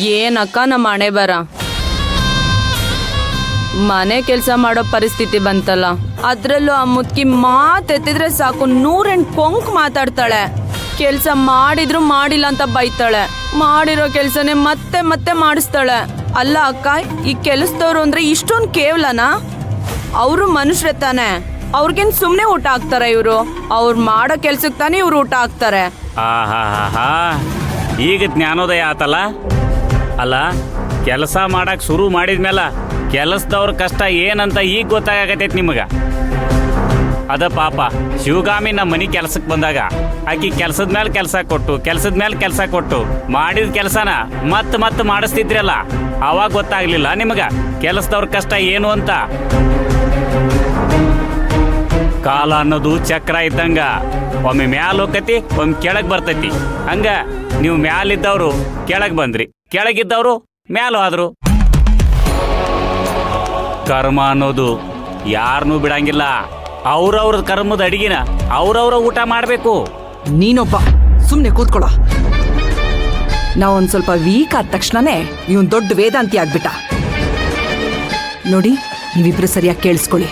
ಏನಕ್ಕ ನಮ್ಮ ಹಣೆ ಬರ, ಮನೆ ಕೆಲಸ ಮಾಡೋ ಪರಿಸ್ಥಿತಿ ಬಂತಲ್ಲ. ಅದ್ರಲ್ಲೂ ಆ ಮುದ್ಕಿ ಮಾತೆತ್ತಿದ್ರೆ ಸಾಕು 108 ಕೊಂಕ್ ಮಾತಾಡ್ತಾಳೆ. ಕೆಲಸ ಮಾಡಿದ್ರು ಮಾಡಿಲ್ಲ ಅಂತ ಬೈತಾಳೆ. ಮಾಡಿರೋ ಕೆಲಸನೇ ಮತ್ತೆ ಮತ್ತೆ ಮಾಡಿಸ್ತಾಳೆ. ಅಲ್ಲ ಅಕ್ಕ, ಈ ಕೆಲಸದವ್ರು ಅಂದ್ರೆ ಇಷ್ಟೊಂದು ಕೇವಲನಾ? ಅವರು ಮನುಷ್ಯರೇ ತಾನೆ, ಅವ್ರಿಗೇನ್ ಸುಮ್ನೆ ಊಟ ಹಾಕ್ತಾರ ಇವರು? ಅವ್ರು ಮಾಡೋ ಕೆಲ್ಸಕ್ಕೆ ತಾನೇ ಇವ್ರು ಊಟ ಹಾಕ್ತಾರೆ. ಈಗ ಜ್ಞಾನೋದಯ ಆತಲ್ಲ. ಅಲ್ಲ, ಕೆಲಸ ಮಾಡಕ್ ಶುರು ಮಾಡಿದ್ಮೇಲೆ ಕೆಲಸದವ್ರ ಕಷ್ಟ ಏನಂತ ಈಗ ಗೊತ್ತಾಗತೈತಿ ನಿಮಗ. ಅದ ಪಾಪ ಶಿವಗಾಮಿ ನಮ್ಮ ಮನೆ ಕೆಲ್ಸಕ್ಕೆ ಬಂದಾಗ ಆಕಿ ಕೆಲ್ಸದ ಮೇಲೆ ಕೆಲಸ ಕೊಟ್ಟು ಮಾಡಿದ ಕೆಲಸನ ಮತ್ತೆ ಮಾಡಿಸ್ತಿದ್ರಲ್ಲ, ಅವಾಗ ಗೊತ್ತಾಗ್ಲಿಲ್ಲ ನಿಮಗ ಕೆಲಸದವ್ರ ಕಷ್ಟ ಏನು ಅಂತ. ಕಾಲ ಅನ್ನೋದು ಚಕ್ರ ಇದ್ದಂಗ, ಒಮ್ಮೆ ಮ್ಯಾಲ ಹೋಗತಿ, ಒಮ್ಮೆ ಕೆಳಗ್ ಬರ್ತೈತಿ. ಹಂಗ ನೀವು ಮ್ಯಾಲಿದ್ದವ್ರು ಕೆಳಗ್ ಬಂದ್ರಿ, ಕೆಳಗಿದ್ದವ್ರು ಮ್ಯಾಲ ಹೋದ್ರು. ಕರ್ಮ ಅನ್ನೋದು ಯಾರನ್ನೂ ಬಿಡಂಗಿಲ್ಲ. ಅವ್ರವ್ರ ಕರ್ಮದ ಅಡಿಗೆನ ಅವ್ರವ್ರ ಊಟ ಮಾಡ್ಬೇಕು. ನೀನೊಬ್ಬ ಸುಮ್ನೆ ಕೂತ್ಕೊಳ. ನಾವೊಂದ್ ಸ್ವಲ್ಪ ವೀಕ್ ಆದ ತಕ್ಷಣನೇ ಇವನ್ ದೊಡ್ಡ ವೇದಾಂತಿ ಆಗ್ಬಿಟ್ಟ. ನೋಡಿ, ನೀವಿಬ್ರು ಸರಿಯಾಗಿ ಕೇಳಿಸ್ಕೊಳ್ಳಿ.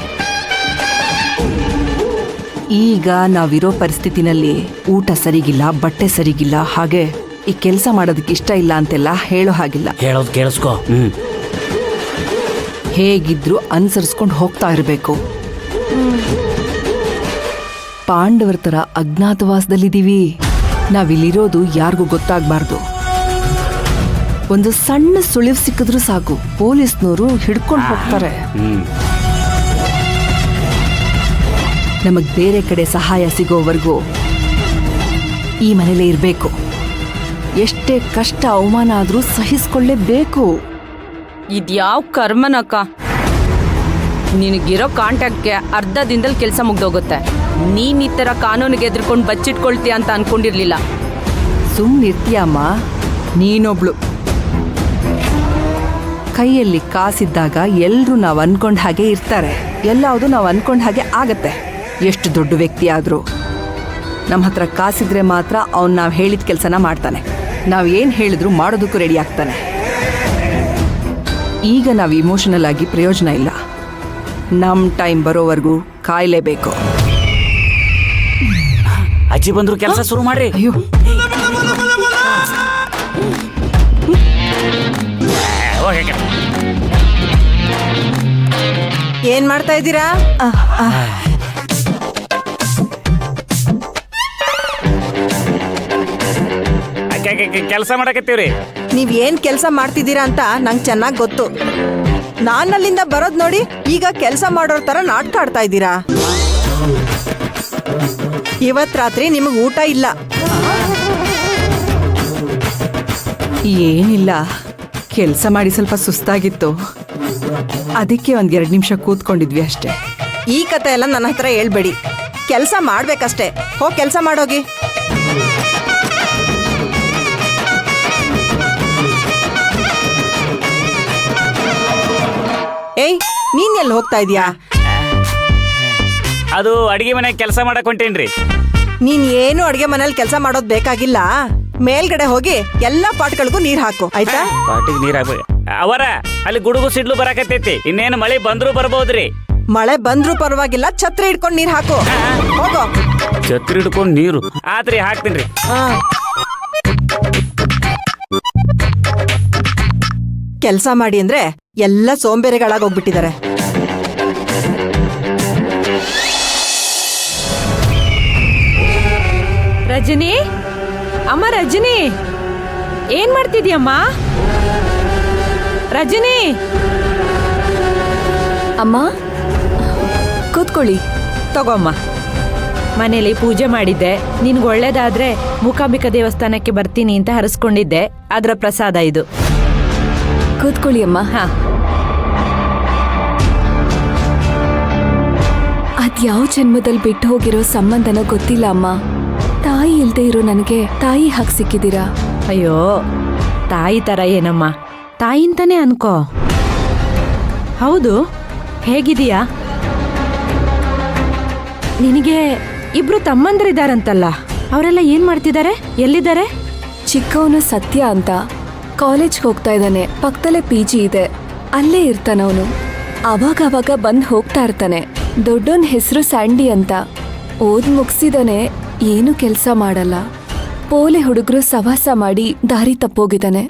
ಈಗ ನಾವಿರೋ ಪರಿಸ್ಥಿತಿನಲ್ಲಿ ಊಟ ಸರಿಗಿಲ್ಲ, ಬಟ್ಟೆ ಸರಿಗಿಲ್ಲ, ಹಾಗೆ ಈ ಕೆಲಸ ಮಾಡೋದಕ್ಕೆ ಇಷ್ಟ ಇಲ್ಲ ಅಂತೆಲ್ಲ ಹೇಳೋ ಹಾಗಿಲ್ಲ. ಹೇಳೋದು ಕೇಳಿಸ್ಕೊ. ಹೇಗಿದ್ರು ಅನುಸರಿಸ್ಕೊಂಡು ಹೋಗ್ತಾ ಇರಬೇಕು. ಪಾಂಡವರ ತರ ಅಜ್ಞಾತವಾಸದಲ್ಲಿದ್ದೀವಿ. ನಾವಿಲ್ಲಿರೋದು ಯಾರಿಗೂ ಗೊತ್ತಾಗ್ಬಾರ್ದು. ಒಂದು ಸಣ್ಣ ಸುಳಿವು ಸಿಕ್ಕಿದ್ರು ಸಾಕು, ಪೊಲೀಸ್ನವರು ಹಿಡ್ಕೊಂಡು ಹೋಗ್ತಾರೆ. ನಮಗ್ ಬೇರೆ ಕಡೆ ಸಹಾಯ ಸಿಗೋವರೆಗೂ ಈ ಮನೇಲೇ ಇರಬೇಕು. ಎಷ್ಟೇ ಕಷ್ಟ ಅವಮಾನ ಆದ್ರೂ ಸಹಿಸ್ಕೊಳ್ಳೇಬೇಕು. ಇದ್ಯಾವ ಕರ್ಮನಕ್ಕ? ನಿನಗಿರೋ ಕಾಂಟ್ಯಾಕ್ಟ್ಗೆ ಅರ್ಧ ದಿನದಲ್ಲಿ ಕೆಲಸ ಮುಗ್ದೋಗುತ್ತೆ. ನೀನ್ ಈ ಥರ ಕಾನೂನಿಗೆ ಎದ್ರುಕೊಂಡು ಬಚ್ಚಿಟ್ಕೊಳ್ತೀಯ ಅಂತ ಅನ್ಕೊಂಡಿರ್ಲಿಲ್ಲ. ಸುಮ್ಮನಿರ್ತೀಯಮ್ಮ, ನೀನೊಬ್ಳು. ಕೈಯಲ್ಲಿ ಕಾಸಿದ್ದಾಗ ಎಲ್ರೂ ನಾವು ಅನ್ಕೊಂಡ ಹಾಗೆ ಇರ್ತಾರೆ, ಎಲ್ಲಾವುದು ನಾವು ಅನ್ಕೊಂಡ ಹಾಗೆ ಆಗತ್ತೆ. ಎಷ್ಟು ದೊಡ್ಡ ವ್ಯಕ್ತಿ ಆದ್ರೂ ನಮ್ಮ ಹತ್ರ ಕಾಸಿದ್ರೆ ಮಾತ್ರ ಅವ್ನು ನಾವು ಹೇಳಿದ ಕೆಲಸನ ಮಾಡ್ತಾನೆ. ನಾವು ಏನು ಹೇಳಿದ್ರು ಮಾಡೋದಕ್ಕೂ ರೆಡಿ ಆಗ್ತಾನೆ. ಈಗ ನಾವು ಇಮೋಷನಲ್ ಆಗಿ ಪ್ರಯೋಜನ ಇಲ್ಲ. ನಮ್ಮ ಟೈಮ್ ಬರೋವರೆಗೂ ಕಾಯಲೇಬೇಕು. ಅಜ್ಜಿ ಬಂದ್ರು, ಕೆಲಸ ಶುರು ಮಾಡ್ರಿ. ಅಯ್ಯೋ, ಏನ್ ಮಾಡ್ತಾ ಇದ್ದೀರಾ? ಕೆಲಸ ಮಾಡಕತ್ತೀವ್ರಿ. ನೀವ್ ಏನ್ ಕೆಲ್ಸ ಮಾಡ್ತಿದ್ದೀರಾ ಅಂತ ನಂಗೆ ಚೆನ್ನಾಗ್ ಗೊತ್ತು. ನಾನ್ ಅಲ್ಲಿಂದ ಬರೋದ್ ನೋಡಿ ಈಗ ಕೆಲ್ಸ ಮಾಡೋರ್ ತರ ನಾಟಕ ಆಡ್ತಾ ಇದ್ದೀರಾ. ಇವತ್ ರಾತ್ರಿ ನಿಮಗ್ ಊಟ ಇಲ್ಲ. ಏನಿಲ್ಲ, ಕೆಲಸ ಮಾಡಿ ಸ್ವಲ್ಪ ಸುಸ್ತಾಗಿತ್ತು, ಅದಕ್ಕೆ ಒಂದ್ 2 ನಿಮಿಷ ಕೂತ್ಕೊಂಡಿದ್ವಿ ಅಷ್ಟೇ. ಈ ಕತೆ ಎಲ್ಲ ನನ್ನ ಹತ್ರ ಹೇಳ್ಬೇಡಿ. ಕೆಲ್ಸ ಮಾಡ್ಬೇಕಷ್ಟೇ. ಹೋಗ್ ಕೆಲ್ಸ ಮಾಡೋಗಿ. ಏಯ್, ನೀನ್ ಎಲ್ಲಿ ಹೋಗ್ತಾ ಇದೀಯಾ? ಅದು ಅಡಿಗೆ ಮನೆ ಕೆಲಸ ಮಾಡಕ್ ಹೊಂಟೇನ್ರಿ. ನೀನ್ ಏನು ಅಡ್ಗೆ ಮನೇಲಿ ಕೆಲಸ ಮಾಡೋದ್ ಬೇಕಾಗಿಲ್ಲ. ಮೇಲ್ಗಡೆ ಹೋಗಿ ಎಲ್ಲಾ ಪಾಟ್ಗಳಿಗೂ ನೀರ್ ಹಾಕು, ಆಯ್ತಾ? ಪಾಟಿಗೆ ನೀರ್ ಹಾಕ್ಬೇಕು. ಅವರ ಅಲ್ಲಿ ಗುಡುಗು ಸಿಡ್ಲು ಬರಾಕತ್ತೈತಿ. ಇನ್ನೇನು ಮಳೆ ಬಂದ್ರು ಬರ್ಬೋದ್ರಿ. ಮಳೆ ಬಂದ್ರು ಪರವಾಗಿಲ್ಲ, ಛತ್ರಿ ಹಿಡ್ಕೊಂಡ್ ನೀರ್ ಹಾಕು. ಹೋಗೋ. ಛತ್ರಿ ಹಿಡ್ಕೊಂಡ್ ನೀರು ಆತ್ರಿ, ಹಾಕ್ತೀನ್ರಿ. ಕೆಲ್ಸ ಮಾಡಿ ಅಂದ್ರೆ ಎಲ್ಲ ಸೋಂಬೇರಿಗಳಾಗೋಗ್ಬಿಟ್ಟಿದ್ದಾರೆ. ರಜನಿ, ಅಮ್ಮ ರಜನಿ, ಏನ್ ಮಾಡ್ತಿದ್ಯಮ್ಮ? ರಜನಿ ಅಮ್ಮ, ಕೂತ್ಕೊಳ್ಳಿ. ತಗೋಮ್ಮ. ಮನೇಲಿ ಪೂಜೆ ಮಾಡಿದ್ದೆ. ನಿನ್ಗೆ ಒಳ್ಳೇದಾದ್ರೆ ಮೂಕಾಂಬಿಕಾ ದೇವಸ್ಥಾನಕ್ಕೆ ಬರ್ತೀನಿ ಅಂತ ಹರಸ್ಕೊಂಡಿದ್ದೆ. ಅದರ ಪ್ರಸಾದ ಇದು. ಕೂತ್ಕೊಳ್ಳಿ ಅಮ್ಮ. ಹಾ. ಅದ್ಯಾವ ಜನ್ಮದಲ್ಲಿ ಬಿಟ್ಟು ಹೋಗಿರೋ ಸಂಬಂಧನೋ ಗೊತ್ತಿಲ್ಲ ಅಮ್ಮ. ತಾಯಿ ಇಲ್ದೇ ಇರೋ ನನಗೆ ತಾಯಿ ಹಾಗೆ ಸಿಕ್ಕಿದ್ದೀರಾ. ಅಯ್ಯೋ, ತಾಯಿ ತರ ಏನಮ್ಮ, ತಾಯಿಂತಾನೆ ಅನ್ಕೋ. ಹೌದು, ಹೇಗಿದೀಯಾ? ನಿನಗೆ ಇಬ್ರು ತಮ್ಮಂದ್ರಿದಾರಂತಲ್ಲ, ಅವರೆಲ್ಲ ಏನ್ ಮಾಡ್ತಿದ್ದಾರೆ? ಎಲ್ಲಿದ್ದಾರೆ? ಚಿಕ್ಕವನು ಸತ್ಯ ಅಂತ ಕಾಲೇಜ್ಗೆ ಹೋಗ್ತಾ ಇದ್ದಾನೆ. ಪಕ್ಕದಲ್ಲೇ PG ಇದೆ, ಅಲ್ಲೇ ಇರ್ತಾನವನು. ಅವಾಗ ಬಂದ್ ಹೋಗ್ತಾ ಇರ್ತಾನೆ. ದೊಡ್ಡೋನ್ ಹೆಸರು ಸ್ಯಾಂಡಿ ಅಂತ. ಓದ್ ಮುಗಿಸಿದಾನೆ, ಏನು ಕೆಲಸ ಮಾಡಲ್ಲ. ಪೋಲೆ ಹುಡುಗರು ಸವಾಸ ಮಾಡಿ ದಾರಿ ತಪ್ಪೋಗಿದ್ದಾನೆ.